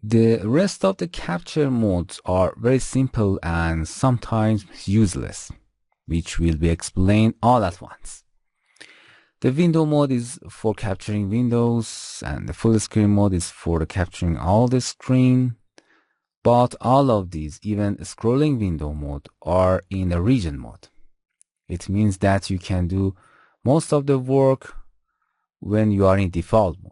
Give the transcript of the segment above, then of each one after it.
The rest of the capture modes are very simple and sometimes useless, which will be explained all at once. The window mode is for capturing windows, and the full screen mode is for capturing all the screen. But all of these, even scrolling window mode, are in a region mode. It means that you can do most of the work when you are in default mode.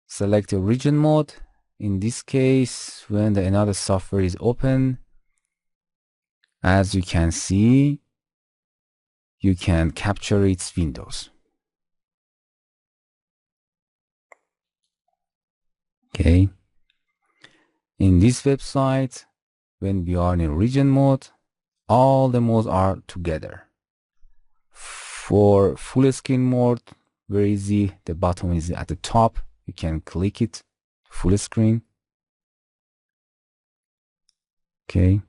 Select the region mode. In this case, when another software is open, as you can see, you can capture its windows. Okay. In this website, when we are in region mode, all the modes are together. For full screen mode, very easy. The button is at the top. You can click it, full screen. Okay.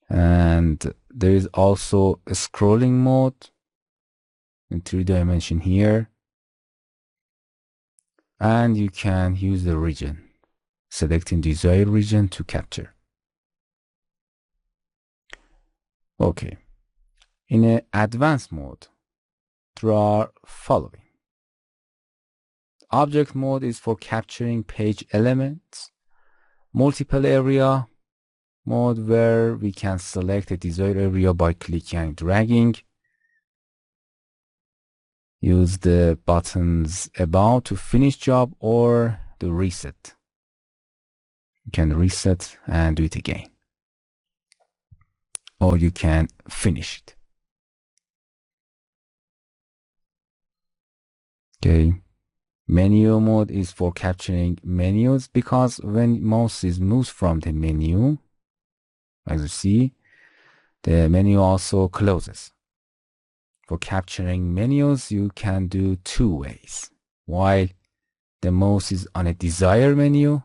And there is also a scrolling mode in 3D here. And you can use the region, selecting desired region to capture. Okay. In an advanced mode, there are following. Object mode is for capturing page elements. Multiple area mode, where we can select a desired area by clicking and dragging. Use the buttons about to finish job or the reset. You can reset and do it again. Or you can finish it. Okay. Menu mode is for capturing menus, because when mouse is moved from the menu, as you see, the menu also closes. For capturing menus, you can do two ways. While the mouse is on a desired menu,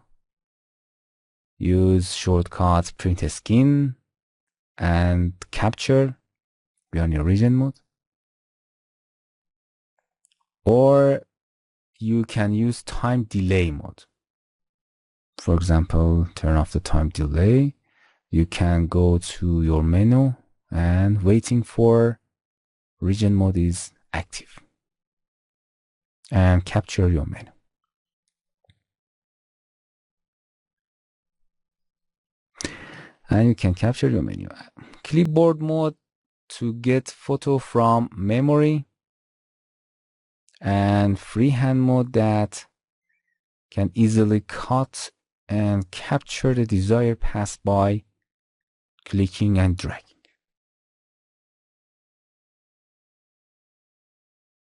use shortcut print skin and capture. Be on your region mode. Or you can use time delay mode. For example, turn off the time delay. You can go to your menu and waiting for region mode is active and capture your menu. And you can capture your menu. Clipboard mode to get photo from memory, and freehand mode that can easily cut and capture the desired path by clicking and dragging.